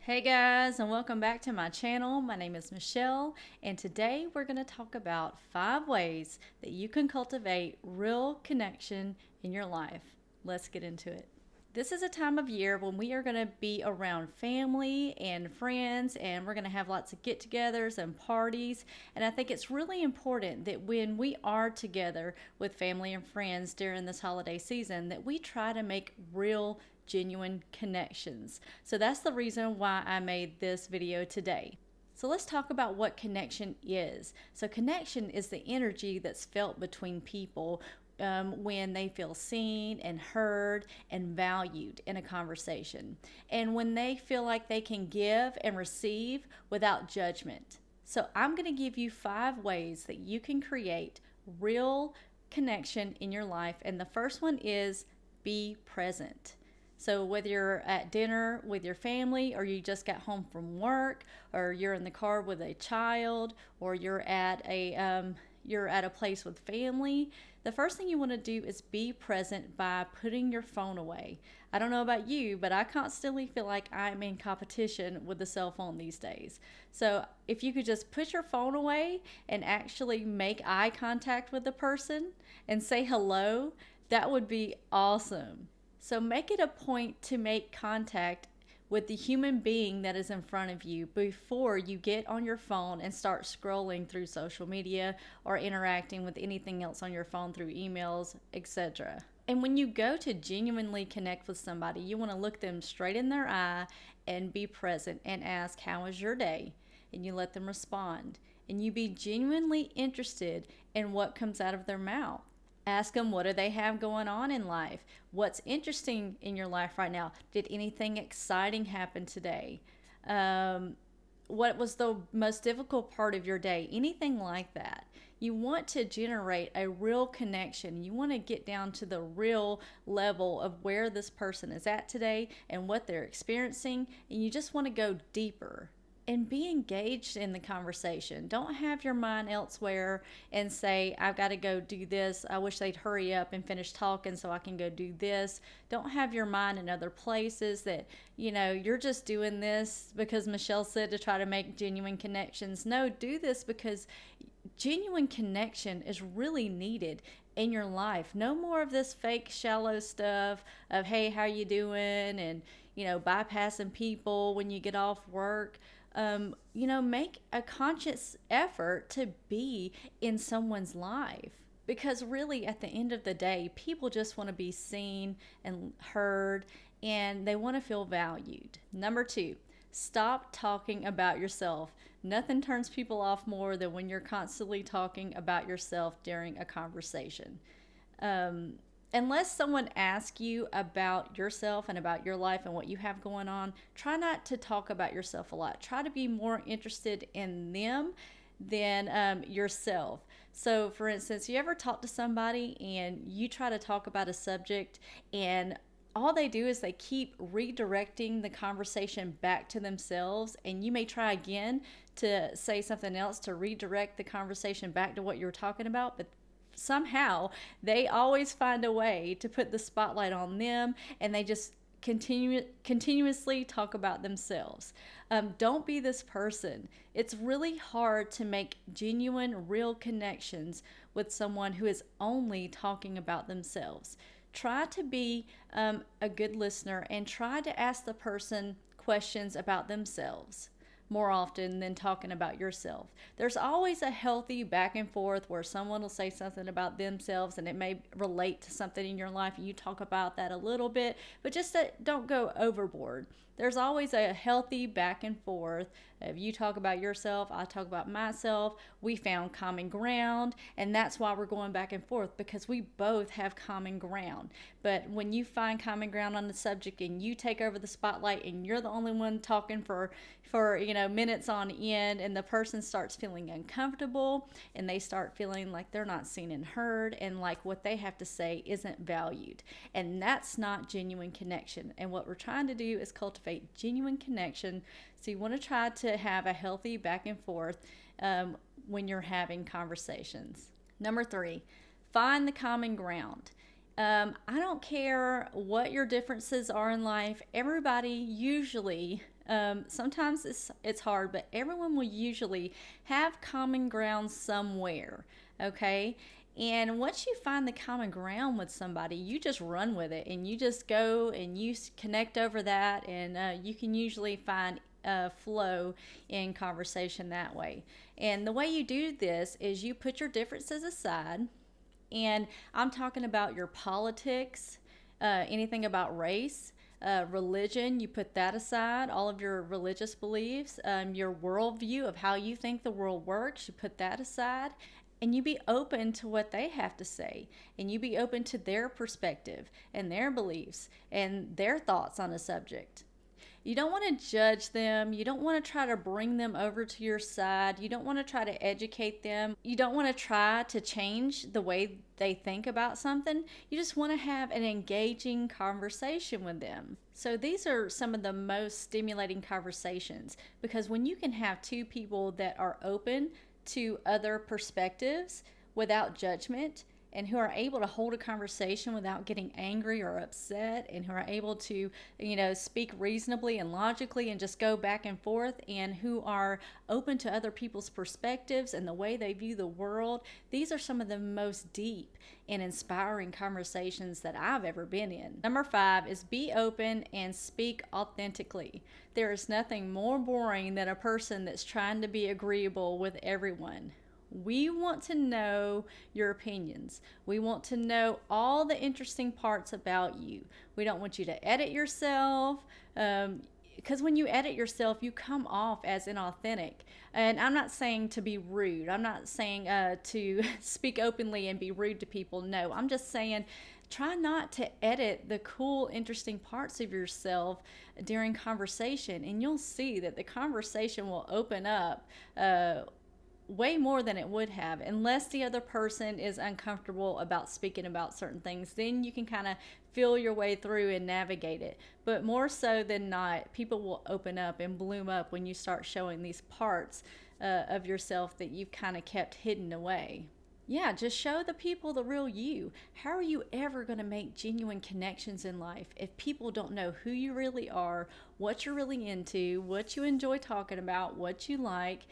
Hey guys, and welcome back to my channel. My name is Michelle, and today we're going to talk about 5 ways that you can cultivate real connection in your life. Let's get into it. This is a time of year when we are going to be around family and friends, and we're going to have lots of get-togethers and parties. And I think it's really important that when we are together with family and friends during this holiday season, that we try to make real genuine connections. So that's the reason why I made this video today. So let's talk about what connection is. So connection is the energy that's felt between people when they feel seen and heard and valued in a conversation, and when they feel like they can give and receive without judgment. So I'm going to give you 5 ways that you can create real connection in your life, and the first one is be present. So whether you're at dinner with your family, or you just got home from work, or you're in the car with a child, or you're at a place with family, the first thing you want to do is be present by putting your phone away. I don't know about you, but I constantly feel like I'm in competition with the cell phone these days. So if you could just put your phone away and actually make eye contact with the person and say hello, that would be awesome. So make it a point to make contact with the human being that is in front of you before you get on your phone and start scrolling through social media or interacting with anything else on your phone through emails, etc. And when you go to genuinely connect with somebody, you want to look them straight in their eye and be present and ask, "How was your day?" And you let them respond. And you be genuinely interested in what comes out of their mouth. Ask them, what do they have going on in life? What's interesting in your life right now? Did anything exciting happen today? What was the most difficult part of your day? Anything like that. You want to generate a real connection. You want to get down to the real level of where this person is at today and what they're experiencing, and you just want to go deeper. And be engaged in the conversation. Don't have your mind elsewhere and say, "I've got to go do this. I wish they'd hurry up and finish talking so I can go do this." Don't have your mind in other places that, you're just doing this because Michelle said to try to make genuine connections. No, do this because genuine connection is really needed in your life. No more of this fake shallow stuff of, "Hey, how you doing?" and, bypassing people when you get off work. Make a conscious effort to be in someone's life, because really at the end of the day, people just want to be seen and heard, and they want to feel valued. Number 2, stop talking about yourself. Nothing turns people off more than when you're constantly talking about yourself during a conversation. Unless someone asks you about yourself and about your life and what you have going on, try not to talk about yourself a lot. Try to be more interested in them than yourself. So, for instance, you ever talk to somebody and you try to talk about a subject, and all they do is they keep redirecting the conversation back to themselves, and you may try again to say something else to redirect the conversation back to what you were talking about, but somehow they always find a way to put the spotlight on them, and they just continuously talk about themselves. Don't be this person. It's really hard to make genuine, real connections with someone who is only talking about themselves. Try to be a good listener and try to ask the person questions about themselves more often than talking about yourself. There's always a healthy back and forth where someone will say something about themselves and it may relate to something in your life, and you talk about that a little bit, but just don't go overboard. There's always a healthy back and forth. If you talk about yourself, I talk about myself, we found common ground, and that's why we're going back and forth, because we both have common ground. But when you find common ground on the subject and you take over the spotlight and you're the only one talking for minutes on end, and the person starts feeling uncomfortable and they start feeling like they're not seen and heard, and like what they have to say isn't valued, and that's not genuine connection. And what we're trying to do is cultivate genuine connection. So you want to try to have a healthy back and forth when you're having conversations. Number 3, find the common ground. I don't care what your differences are in life. Everybody usually Sometimes it's hard, but everyone will usually have common ground somewhere. Okay. And once you find the common ground with somebody, you just run with it and you just go and you connect over that, and you can usually find flow in conversation that way. And the way you do this is you put your differences aside, and I'm talking about your politics, anything about race, religion, you put that aside, all of your religious beliefs, your worldview of how you think the world works, you put that aside, and you be open to what they have to say, and you be open to their perspective and their beliefs and their thoughts on a subject. You don't want to judge them. You don't want to try to bring them over to your side. You don't want to try to educate them. You don't want to try to change the way they think about something. You just want to have an engaging conversation with them. So these are some of the most stimulating conversations, because when you can have two people that are open to other perspectives without judgment, and who are able to hold a conversation without getting angry or upset, and who are able to, speak reasonably and logically and just go back and forth, and who are open to other people's perspectives and the way they view the world. These are some of the most deep and inspiring conversations that I've ever been in. Number 5 is be open and speak authentically. There is nothing more boring than a person that's trying to be agreeable with everyone. We want to know your opinions. We want to know all the interesting parts about you. We don't want you to edit yourself, because when you edit yourself, you come off as inauthentic. And I'm not saying to be rude. I'm not saying to speak openly and be rude to people. No, I'm just saying try not to edit the cool, interesting parts of yourself during conversation, and you'll see that the conversation will open up way more than it would have, unless the other person is uncomfortable about speaking about certain things. Then you can kind of feel your way through and navigate it. But more so than not, people will open up and bloom up when you start showing these parts of yourself that you've kind of kept hidden away. Yeah, just show the people the real you. How are you ever going to make genuine connections in life if people don't know who you really are, what you're really into, what you enjoy talking about, what you like?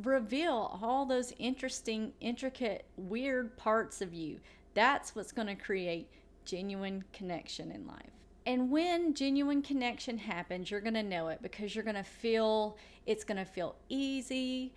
Reveal all those interesting, intricate, weird parts of you. That's what's going to create genuine connection in life. And when genuine connection happens, you're going to know it, because you're going to feel, it's going to feel easy.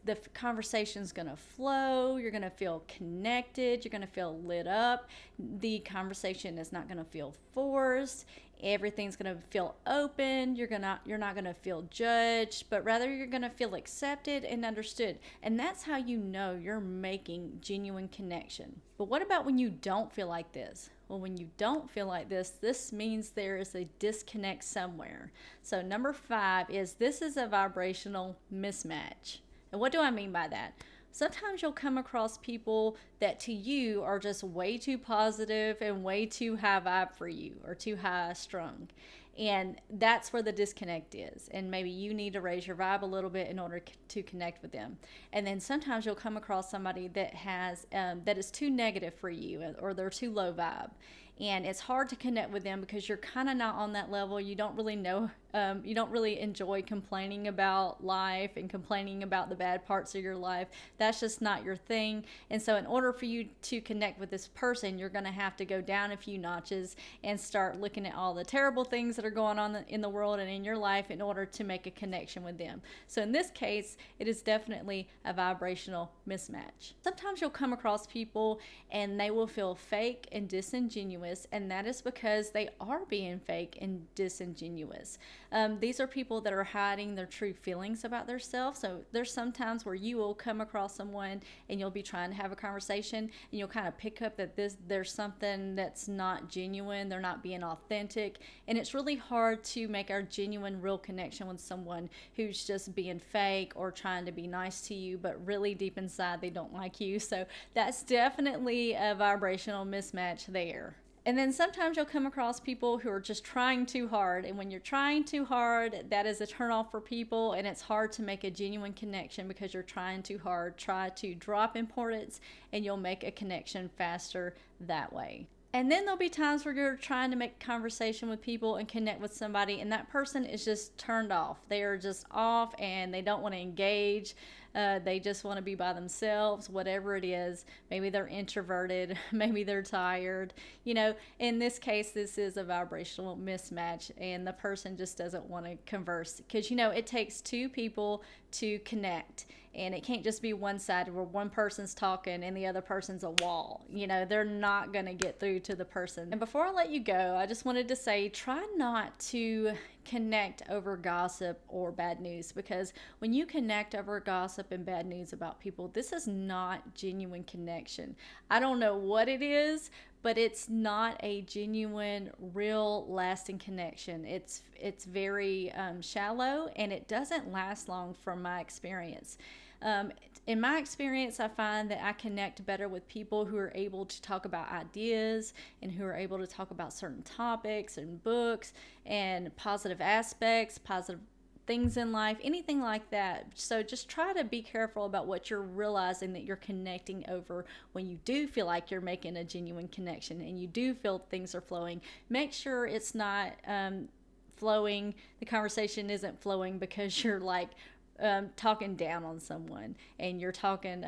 The conversation's going to flow. You're going to feel connected. You're going to feel lit up. The conversation is not going to feel forced. Everything's going to feel open. You're not going to feel judged, but rather you're going to feel accepted and understood. And that's how you know you're making genuine connection. But what about when you don't feel like this? Well, when you don't feel like this means there is a disconnect somewhere. So number 5 is this is a vibrational mismatch. And what do I mean by that? Sometimes you'll come across people that to you are just way too positive and way too high vibe for you, or too high strung. And that's where the disconnect is. And maybe you need to raise your vibe a little bit in order to connect with them. And then sometimes you'll come across somebody that has that is too negative for you, or they're too low vibe. And it's hard to connect with them because you're kind of not on that level. You don't really know, you don't really enjoy complaining about life and complaining about the bad parts of your life. That's just not your thing. And so in order for you to connect with this person, you're going to have to go down a few notches and start looking at all the terrible things that are going on in the world and in your life in order to make a connection with them. So in this case, it is definitely a vibrational mismatch. Sometimes you'll come across people and they will feel fake and disingenuous, and that is because they are being fake and disingenuous. These are people that are hiding their true feelings about themselves. So there's some times where you will come across someone and you'll be trying to have a conversation, and you'll kind of pick up that there's something that's not genuine. They're not being authentic, and it's really hard to make a genuine, real connection with someone who's just being fake or trying to be nice to you, but really deep inside they don't like you. So that's definitely a vibrational mismatch there. And then sometimes you'll come across people who are just trying too hard. And when you're trying too hard, that is a turnoff for people. And it's hard to make a genuine connection because you're trying too hard. Try to drop importance and you'll make a connection faster that way. And then there'll be times where you're trying to make conversation with people and connect with somebody, and that person is just turned off. They are just off and they don't want to engage. They just want to be by themselves, whatever it is. Maybe they're introverted. Maybe they're tired. You know, in this case, this is a vibrational mismatch, and the person just doesn't want to converse because, you know, it takes two people to connect. And it can't just be one sided where one person's talking and the other person's a wall. You know, they're not going to get through to the person. And before I let you go, I just wanted to say try not to connect over gossip or bad news, because when you connect over gossip and bad news about people, this is not genuine connection. I don't know what it is, but it's not a genuine, real, lasting connection. It's very shallow, and it doesn't last long from my experience. In my experience, I find that I connect better with people who are able to talk about ideas and who are able to talk about certain topics and books and positive aspects, positive things in life, anything like that. So just try to be careful about what you're realizing that you're connecting over when you do feel like you're making a genuine connection and you do feel things are flowing. Make sure it's not flowing, the conversation isn't flowing because you're like talking down on someone and you're talking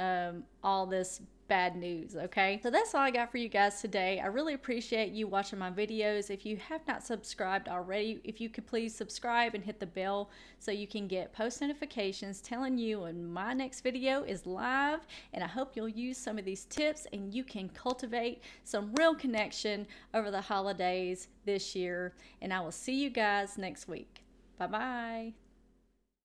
all this bad news. Okay, so that's all I got for you guys today. I really appreciate you watching my videos. If you have not subscribed already, if you could please subscribe and hit the bell so you can get post notifications telling you when my next video is live. And I hope you'll use some of these tips and you can cultivate some real connection over the holidays this year. And I will see you guys next week. Bye bye.